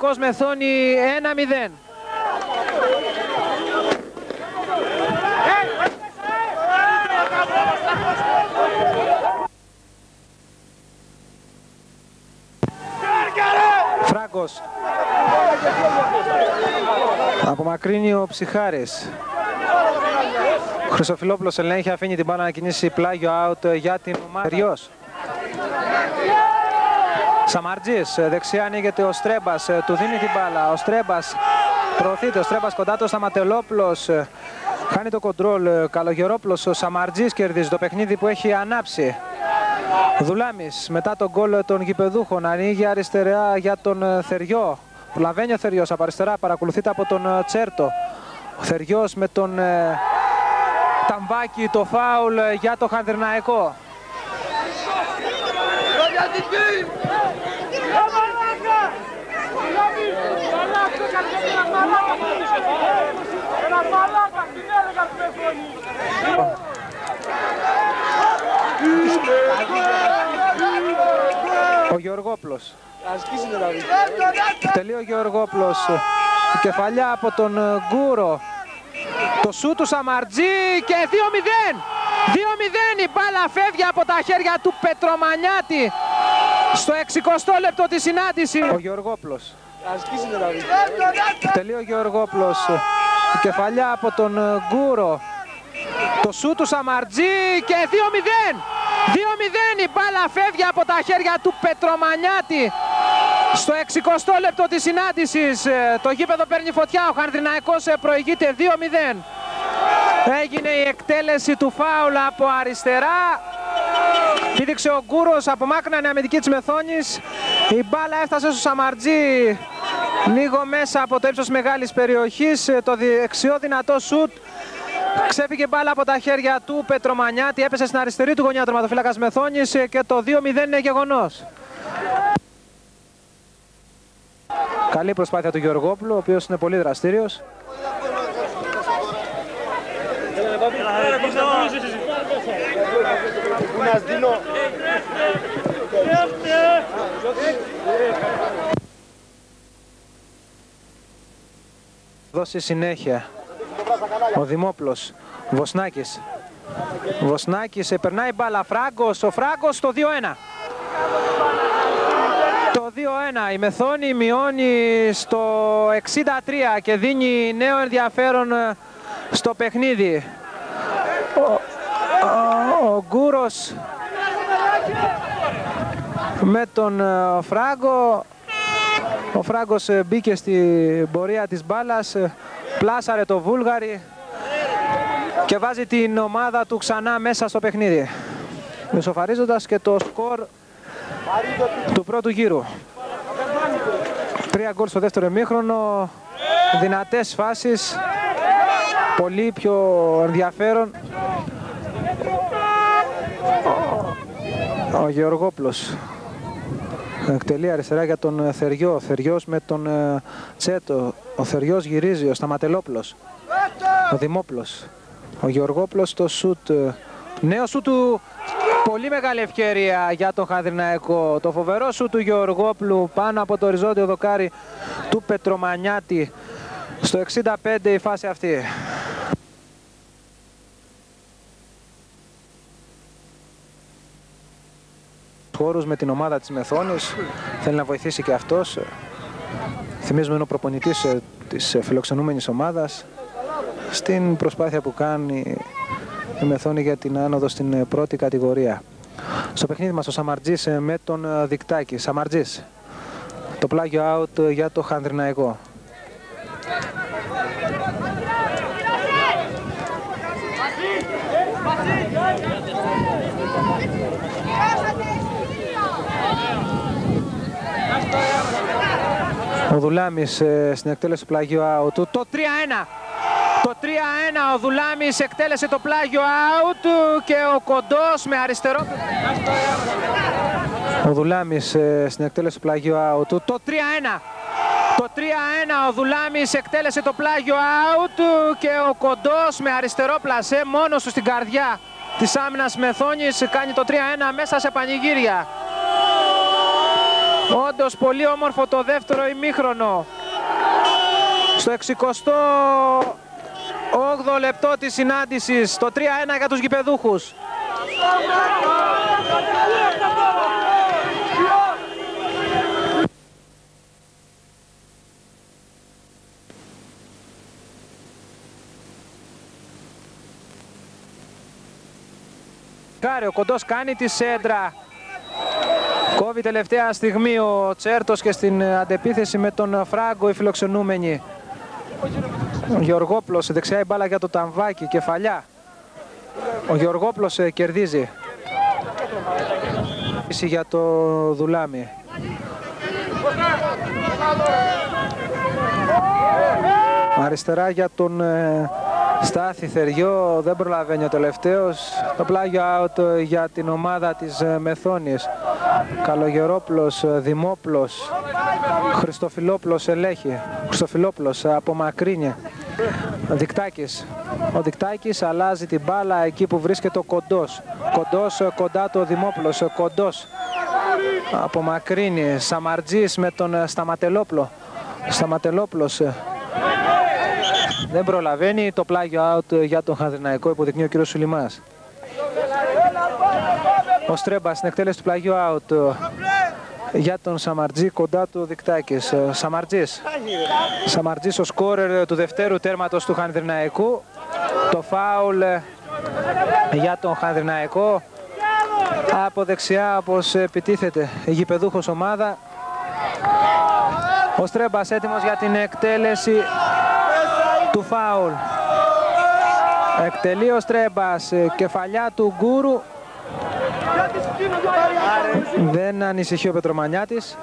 Παναθηναϊκός Μεθόνη 1-0. Φράγκος. Απομακρύνει ο Ψιχάρης. Ο Χρυσοφυλόπουλος ελέγχει, αφήνει την μπάλα να κινήσει πλάγιο out για την ομάδα. Ριός. Σαμαρτζής, δεξιά ανοίγεται ο Στρέμπας, του δίνει την μπάλα. Ο Στρέμπας προωθείται, ο Στρέμπας κοντά του, Σταματελόπουλος χάνει το κοντρόλ. Καλογερόπουλος, ο Σαμαρτζής κερδίζει το παιχνίδι που έχει ανάψει. Δουλάμης μετά τον γκολ των γηπεδούχων ανοίγει αριστερά για τον Θεριό. Προλαβαίνει ο Θεριός από αριστερά, παρακολουθείται από τον Τσέρτο. Ο Θεριός με τον Ταμβάκη, το φάουλ για το Χανδριναϊκό. Ο Γεωργόπλος. Τελεί ο Γεωργόπλος. Η κεφαλιά από τον Γκούρο. Το σούτ του Σαμαρτζή και 2-0. 2-0, η μπάλα φεύγει από τα χέρια του Πετρομανιάτη στο 60ο λεπτό της συνάντησης. Ο Γεωργόπλος. Τελεί ο Γεωργόπλος. Η κεφαλιά από τον Γκούρο. Το σούτ του Σαμαρτζή και 2-0. 2-0, η μπάλα φεύγει από τα χέρια του Πετρομανιάτη στο 60ο λεπτό της συνάντησης. Το γήπεδο παίρνει φωτιά, ο Χανδριναϊκός προηγείται 2-0. Έγινε η εκτέλεση του φάουλ από αριστερά. Πήδηξε ο Γκούρος, απομάκρυναν η αμυντική της Μεθόνης. Η μπάλα έφτασε στο Σαμαρτζή λίγο μέσα από το ύψος μεγάλης περιοχής. Το δεξιό δυνατό σουτ. Ξέφυγε μπάλα από τα χέρια του Πετρομανιάτη, έπεσε στην αριστερή του γωνιά τερματοφύλακας Μεθόνης και το 2-0 είναι γεγονός. Καλή προσπάθεια του Γεωργόπουλου, ο οποίος είναι πολύ δραστήριος. Δώσει συνέχεια ο Δημόπλος. Βοσνάκης. Βοσνάκης, περνάει μπάλα. Φράγκος, ο Φράγκος, το 2-1. Το 2-1, η Μεθόνη μειώνει στο 63 και δίνει νέο ενδιαφέρον στο παιχνίδι. Ο Γκούρος με τον Φράγκο. Ο Φράγκος μπήκε στην πορεία της μπάλας, πλάσαρε το Βούλγαρι και βάζει την ομάδα του ξανά μέσα στο παιχνίδι, ισοφαρίζοντας και το σκορ του πρώτου γύρου. 3 γκολ στο δεύτερο ημίχρονο, δυνατές φάσεις, πολύ πιο ενδιαφέρον. Ο Γεωργόπλος εκτελεί αριστερά για τον Θεριό. Ο Θεριός με τον Τσέτο. Ο Θεριός γυρίζει, ο Σταματελόπουλος. Ο Δημόπλος. Ο Γεωργόπλος το σουτ. Νέο σουτ του. Πολύ μεγάλη ευκαιρία για τον Χανδριναϊκό. Το φοβερό σουτ του Γεωργόπλου πάνω από το οριζόντιο δοκάρι του Πετρομανιάτη. Στο 65 η φάση αυτή. Χώρους με την ομάδα της Μεθόνης, θέλει να βοηθήσει και αυτός. Θυμίζουμε είναι ο προπονητής της φιλοξενούμενης ομάδας στην προσπάθεια που κάνει η Μεθόνη για την άνοδο στην πρώτη κατηγορία. Στο παιχνίδι μας ο Σαμαρτζής με τον Δικτάκη. Σαμαρτζής, το πλάγιο out για το Χανδριναϊκό. Ο Δουλάμης στην εκτέλεση του πλάγιου out. Το 3-1. Το 3-1. Ο Δουλάμης εκτέλεσε το πλάγιο out και ο Κοντός με αριστερό. Ο Δουλάμης στην εκτέλεση του πλάγιου out. Το 3-1. Το 3-1. Ο Δουλάμης εκτέλεσε το πλάγιο out και ο Κοντός με αριστερό πλασέ μόνος του στην καρδιά της άμυνας Μεθόνης κάνει το 3-1 μέσα σε πανηγύρια. Όντως πολύ όμορφο το δεύτερο ημίχρονο. Στο 68ο λεπτό της συνάντησης, το 3-1 για τους γηπεδούχους. Ο Κοντός κάνει τη σέντρα. Κόβει τελευταία στιγμή ο Τσέρτος και στην αντεπίθεση με τον Φράγκο οι φιλοξενούμενοι. Ο Γεωργόπλος, δεξιά η μπάλα για το Ταμβάκι, κεφαλιά. Ο Γεωργόπλος κερδίζει. Για το Δουλάμι. Αριστερά για τον Στάθη Θεριό, δεν προλαβαίνει ο τελευταίος. Το πλάγιο out για την ομάδα της Μεθόνης. Καλογερόπλος, Δημόπλος, Χριστοφιλόπλος ελέγχει. Χριστοφιλόπλος απομακρύνει. Δικτάκης. Ο Δικτάκης αλλάζει την μπάλα εκεί που βρίσκεται ο Κοντός. Κοντός κοντά του ο Δημόπλος. Κοντός απομακρύνει. Σαμαρτζής με τον Σταματελόπλο. Σταματελόπλος δεν προλαβαίνει. Το πλάγιο out για τον Χανδριναϊκό, υποδεικνύει ο κύριος Σουλημάς. Ο Στρέμπας στην εκτέλεση του πλαγιού out για τον Σαμαρτζή, κοντά του Δικτάκης. Σαμαρτζής. Σαμαρτζής ο σκόρερ του δευτέρου τέρματος του Χανδριναϊκού. Το φάουλ για τον Χανδριναϊκό. Από δεξιά όπως επιτίθεται η γηπεδούχος ομάδα. Ο Στρέμπας έτοιμος για την εκτέλεση του φάουλ. Εκτελεί ο Στρέμπας, κεφαλιά του Γκούρου. Δεν ανησυχεί ο Πετρομανιάτης.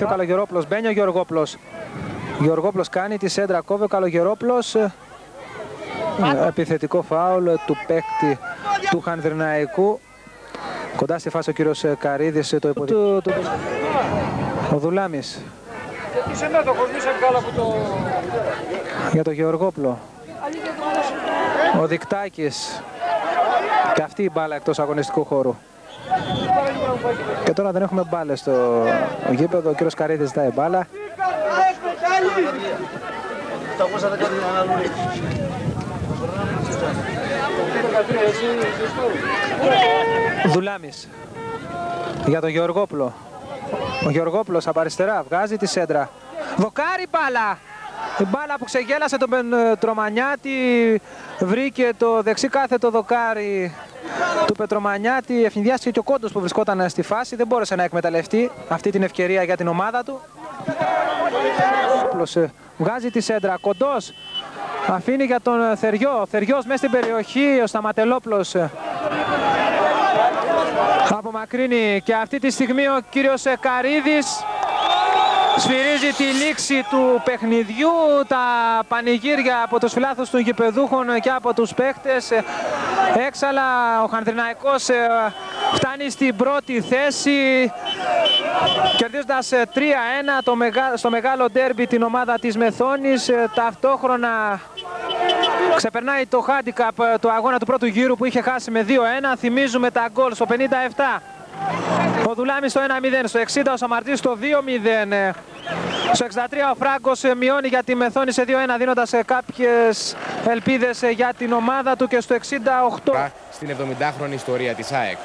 Ο Καλογερόπλος, μπαίνει ο Γεωργόπλος. Γεωργόπλος κάνει τη σέντρα, κόβει ο Καλογερόπλος. Επιθετικό φάουλ του παίκτη του Χανδριναϊκού. Κοντά στη φάση ο κύριος Καρίδης, το υποδείγμα. Ο Δουλάμης. Για τον Γεωργόπλο. Ο Δικτάκης. Και αυτή η μπάλα εκτός αγωνιστικού χώρου. Και τώρα δεν έχουμε μπάλες στο γήπεδο. Ο κύριος Καρίδης ζητάει μπάλα. Δουλάμης για τον Γεωργόπλο. Ο Γεωργόπλος από αριστερά βγάζει τη σέντρα. Δοκάρι μπάλα. Η μπάλα που ξεγέλασε τον Πετρομανιάτη βρήκε το δεξί κάθετο δοκάρι του Πετρομανιάτη. Ευνηδιάστηκε και ο Κόντος που βρισκόταν στη φάση. Δεν μπόρεσε να εκμεταλλευτεί αυτή την ευκαιρία για την ομάδα του. Βγάζει τη σέντρα. Κοντός αφήνει για τον Θεριό. Θεριός μέσα στην περιοχή. Ο Σταματελόπλος απομακρύνει και αυτή τη στιγμή ο κύριος Καρίδης σφυρίζει τη λήξη του παιχνιδιού. Τα πανηγύρια από τους φιλάθλους των γηπεδούχων και από τους παίχτες. Έξαλα ο Χανδριναϊκός φτάνει στην πρώτη θέση, κερδίζοντας 3-1 στο μεγάλο ντέρμπι την ομάδα της Μεθόνης. Ταυτόχρονα ξεπερνάει το handicap του αγώνα του πρώτου γύρου που είχε χάσει με 2-1. Θυμίζουμε τα γκολ στο 57. Ο Δουλάμης στο 1-0, στο 60 ο Σαμαρτζής στο 2-0. Στο 63 ο Φράγκος μειώνει για τη Μεθόνη σε 2-1, δίνοντας κάποιες ελπίδες για την ομάδα του, και στο 68 στην 70χρονη ιστορία της ΑΕΚ.